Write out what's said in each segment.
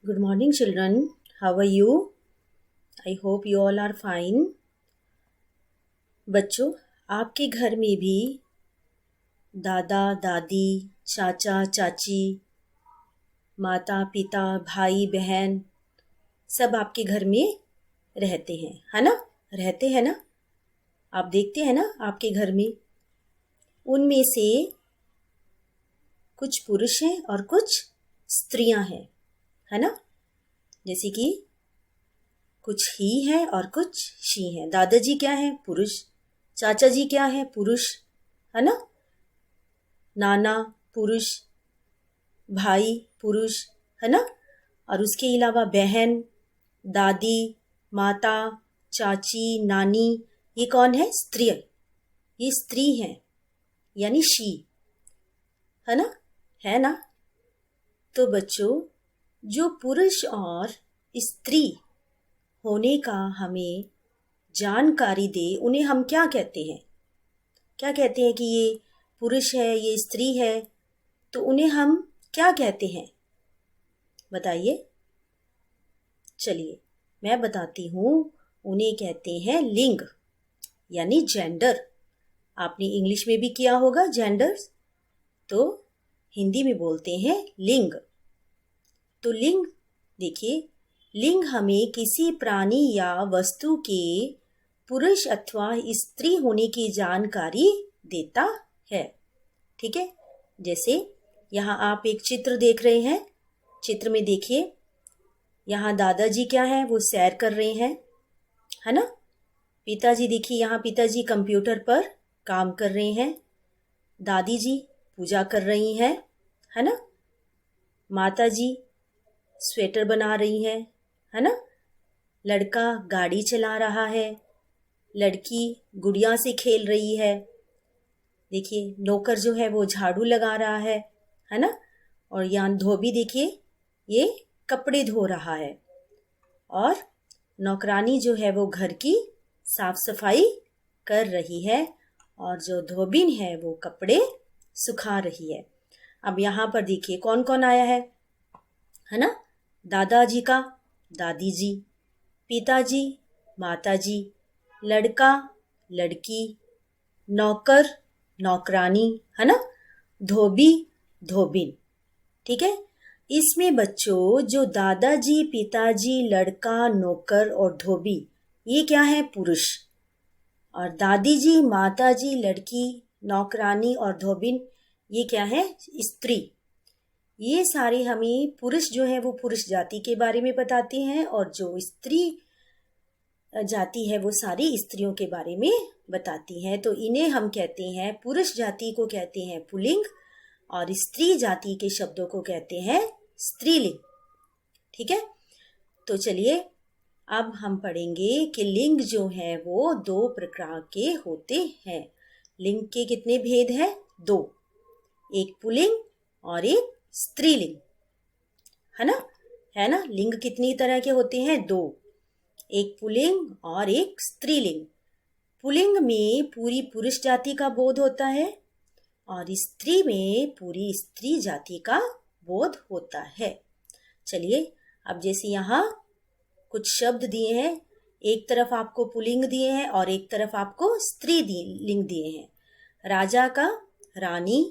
Good morning, children. How are you? I hope you all are fine. बच्चों, आपके घर में भी दादा दादी, चाचा चाची, माता पिता, भाई बहन सब आपके घर में रहते हैं, है ना? रहते हैं ना? आप देखते हैं ना आपके घर में? उनमें से कुछ पुरुष हैं और कुछ स्त्रियां हैं, है ना? जैसे कि कुछ ही है और कुछ शी है। दादाजी क्या है? पुरुष। चाचा जी क्या है? पुरुष, है ना? नाना पुरुष, भाई पुरुष, है ना? और उसके अलावा बहन, दादी, माता, चाची, नानी, ये कौन है? स्त्री। ये स्त्री है, यानी शी, है ना? है ना? तो बच्चों, जो पुरुष और स्त्री होने का हमें जानकारी दे, उन्हें हम क्या कहते हैं? क्या कहते हैं कि ये पुरुष है, ये स्त्री है, तो उन्हें हम क्या कहते हैं? बताइए। चलिए मैं बताती हूँ। उन्हें कहते हैं लिंग, यानी जेंडर। आपने इंग्लिश में भी किया होगा जेंडर, तो हिंदी में बोलते हैं लिंग। तो लिंग, देखिए, लिंग हमें किसी प्राणी या वस्तु के पुरुष अथवा स्त्री होने की जानकारी देता है। ठीक है? जैसे यहाँ आप एक चित्र देख रहे हैं। चित्र में देखिए, यहाँ दादाजी क्या है? वो सैर कर रहे हैं, है ना? पिताजी, देखिए यहाँ पिताजी कंप्यूटर पर काम कर रहे हैं। दादी जी पूजा कर रही हैं, है ना? माता जी स्वेटर बना रही हैं, है ना? लड़का गाड़ी चला रहा है, लड़की गुड़िया से खेल रही है। देखिए नौकर जो है वो झाड़ू लगा रहा है ना? और यहाँ धोबी देखिए, ये कपड़े धो रहा है। और नौकरानी जो है वो घर की साफ सफाई कर रही है, और जो धोबिन है वो कपड़े सुखा रही है। अब यहाँ पर देखिए कौन कौन आया है ना? दादाजी का दादी जी, पिताजी माताजी, लड़का लड़की, नौकर नौकरानी, है ना? धोबी धोबिन। ठीक है? इसमें बच्चों जो दादाजी, पिताजी, लड़का, नौकर और धोबी, ये क्या है? पुरुष। और दादी जी, माताजी, लड़की, नौकरानी और धोबिन, ये क्या है? स्त्री। ये सारे हमें पुरुष जो है वो पुरुष जाति के बारे में बताते हैं, और जो स्त्री जाति है वो सारी स्त्रियों के बारे में बताती हैं। तो इन्हें हम कहते हैं, पुरुष जाति को कहते हैं पुल्लिंग, और स्त्री जाति के शब्दों को कहते हैं स्त्रीलिंग। ठीक है? तो चलिए अब हम पढ़ेंगे कि लिंग जो है वो 2 प्रकार के होते हैं। लिंग के कितने भेद हैं? 2। एक पुल्लिंग और एक स्त्रीलिंग, है ना? है ना? लिंग कितनी तरह के होते हैं? 2। एक पुल्लिंग और एक स्त्रीलिंग। पुल्लिंग में पूरी पुरुष जाति का बोध होता है, और स्त्री में पूरी स्त्री जाति का बोध होता है। चलिए अब जैसे यहाँ कुछ शब्द दिए हैं, एक तरफ आपको पुल्लिंग दिए हैं और एक तरफ आपको स्त्रीलिंग दिए हैं। राजा का रानी,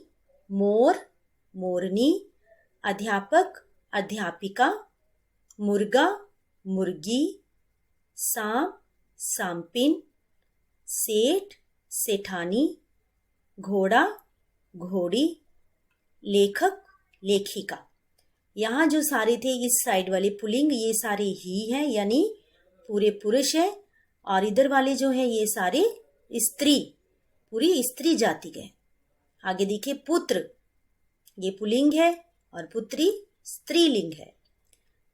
मोर मोरनी, अध्यापक अध्यापिका, मुर्गा मुर्गी, सांप सांपिन, सेठ सेठानी, घोड़ा घोड़ी, लेखक लेखिका। यहाँ जो सारे थे इस साइड वाले पुल्लिंग, ये सारे ही हैं, यानी पूरे पुरुष है, और इधर वाले जो हैं ये सारे स्त्री, पूरी स्त्री जाति के। आगे देखिए पुत्र, ये पुल्लिंग है और पुत्री स्त्रीलिंग है।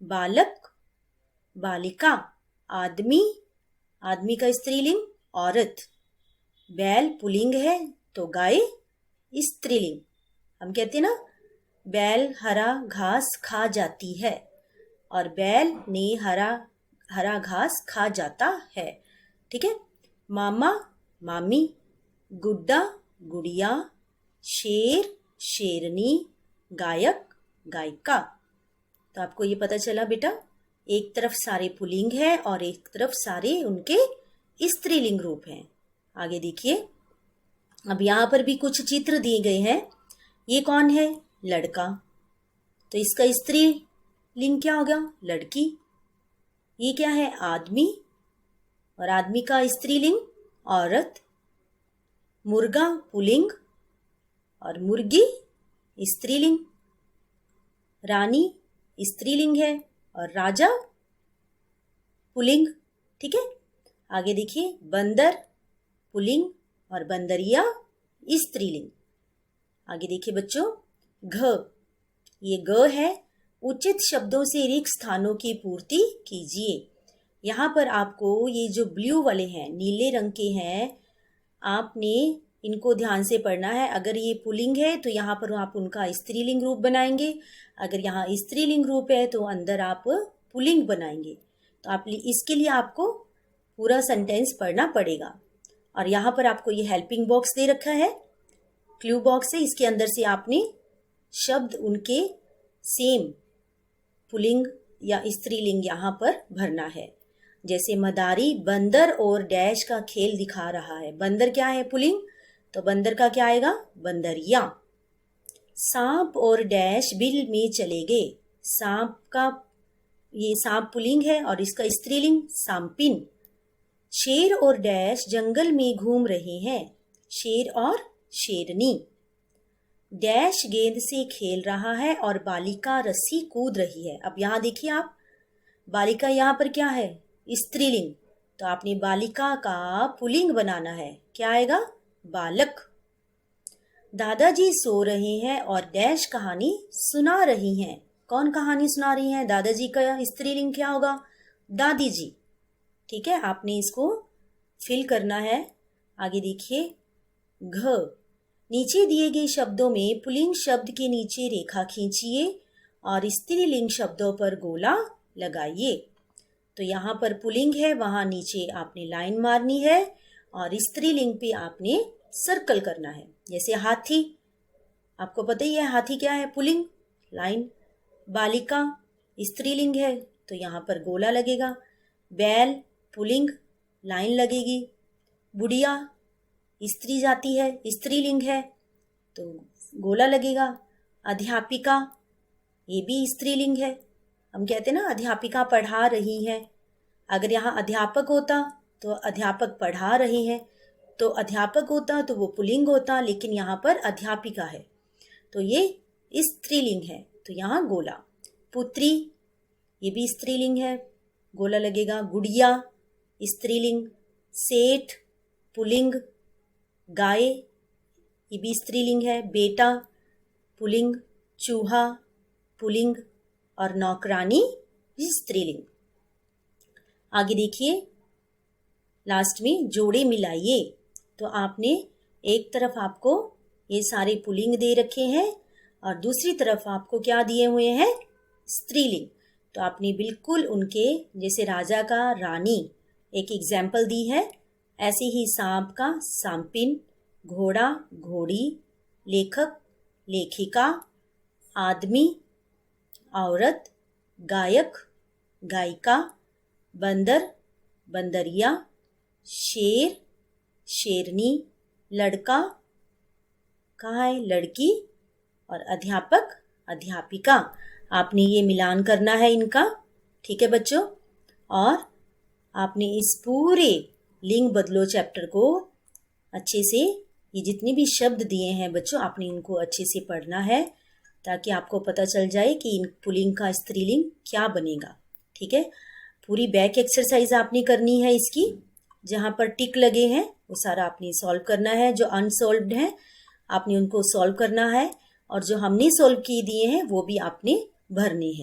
बालक बालिका, आदमी, आदमी का स्त्रीलिंग औरत। बैल पुल्लिंग है तो गाय स्त्रीलिंग। हम कहते हैं ना, बैल हरा घास खा जाती है, और बैल ने हरा घास खा जाता है। ठीक है? मामा मामी, गुड्डा गुड़िया, शेर शेरनी, गायक गायिका। तो आपको ये पता चला बेटा, एक तरफ सारे पुल्लिंग है और एक तरफ सारे उनके स्त्रीलिंग रूप हैं। आगे देखिए, अब यहाँ पर भी कुछ चित्र दिए गए हैं। ये कौन है? लड़का, तो इसका स्त्रीलिंग क्या होगा? लड़की। ये क्या है? आदमी, और आदमी का स्त्रीलिंग औरत। मुर्गा पुल्लिंग और मुर्गी स्त्रीलिंग। रानी स्त्रीलिंग है और राजा पुल्लिंग। ठीक है, आगे देखिए, बंदर पुल्लिंग और बंदरिया स्त्रीलिंग। आगे देखिए बच्चों, घ, ये ग है। उचित शब्दों से रिक्त स्थानों की पूर्ति कीजिए। यहाँ पर आपको ये जो ब्लू वाले हैं, नीले रंग के हैं, आपने इनको ध्यान से पढ़ना है। अगर ये पुल्लिंग है तो यहाँ पर आप उनका स्त्रीलिंग रूप बनाएंगे, अगर यहाँ स्त्रीलिंग रूप है तो अंदर आप पुल्लिंग बनाएंगे। तो आप इसके लिए आपको पूरा सेंटेंस पढ़ना पड़ेगा। और यहाँ पर आपको ये हेल्पिंग बॉक्स दे रखा है, क्लू बॉक्स है, इसके अंदर से आपने शब्द उनके सेम पुल्लिंग या स्त्रीलिंग यहाँ पर भरना है। जैसे मदारी बंदर और डैश का खेल दिखा रहा है। बंदर क्या है? पुल्लिंग, तो बंदर का क्या आएगा? बंदरिया। सांप और डैश बिल में चले गए। सांप का, ये सांप पुल्लिंग है और इसका स्त्रीलिंग सांपिन। शेर और डैश जंगल में घूम रहे हैं। शेर और शेरनी। डैश गेंद से खेल रहा है और बालिका रस्सी कूद रही है। अब यहाँ देखिए आप, बालिका यहाँ पर क्या है? स्त्रीलिंग, तो आपने बालिका का पुल्लिंग बनाना है। क्या आएगा? बालक। दादाजी सो रहे हैं और डैश कहानी सुना रही हैं। कौन कहानी सुना रही हैं? दादाजी का स्त्रीलिंग क्या होगा? दादी जी। ठीक है, आपने इसको फिल करना है। आगे देखिए, घ, नीचे दिए गए शब्दों में पुल्लिंग शब्द के नीचे रेखा खींचिए और स्त्रीलिंग शब्दों पर गोला लगाइए। तो यहाँ पर पुल्लिंग है, वहाँ नीचे आपने लाइन मारनी है और स्त्रीलिंग पे आपने सर्कल करना है। जैसे हाथी, आपको पता ही है हाथी क्या है? Pulling, line. बालिका स्त्रीलिंग है तो यहाँ पर गोला लगेगा। बैल पुल्लिंग, लाइन लगेगी। बुढ़िया स्त्री जाति है, स्त्रीलिंग है तो गोला लगेगा। अध्यापिका, ये भी स्त्रीलिंग है, हम कहते हैं ना अध्यापिका पढ़ा रही है। अगर यहाँ अध्यापक होता तो अध्यापक पढ़ा रहे हैं, तो अध्यापक होता तो वो पुल्लिंग होता, लेकिन यहाँ पर अध्यापिका है तो ये स्त्रीलिंग है, तो यहाँ गोला। पुत्री, ये भी स्त्रीलिंग है, गोला लगेगा। गुड़िया स्त्रीलिंग। सेठ पुल्लिंग। गाय, ये भी स्त्रीलिंग है। बेटा पुल्लिंग। चूहा पुल्लिंग और नौकरानी स्त्रीलिंग। आगे देखिए, लास्ट में जोड़े मिलाइए। तो आपने एक तरफ आपको ये सारे पुल्लिंग दे रखे हैं और दूसरी तरफ आपको क्या दिए हुए हैं? स्त्रीलिंग। तो आपने बिल्कुल उनके, जैसे राजा का रानी एक एग्जाम्पल दी है, ऐसे ही सांप का सांपिन, घोड़ा घोड़ी, लेखक लेखिका, आदमी औरत, गायक गायिका, बंदर बंदरिया, शेर शेरनी, लड़का कहाँ है? लड़की, और अध्यापक अध्यापिका। आपने ये मिलान करना है इनका। ठीक है बच्चों, और आपने इस पूरे लिंग बदलो चैप्टर को अच्छे से, ये जितने भी शब्द दिए हैं बच्चों, आपने इनको अच्छे से पढ़ना है ताकि आपको पता चल जाए कि इन पुल्लिंग का स्त्रीलिंग क्या बनेगा। ठीक है, पूरी बैक एक्सरसाइज आपने करनी है इसकी। जहाँ पर टिक लगे हैं वो सारा आपने सॉल्व करना है। जो अनसॉल्व्ड हैं आपने उनको सॉल्व करना है, और जो हमने सॉल्व किए दिए हैं वो भी आपने भरने हैं।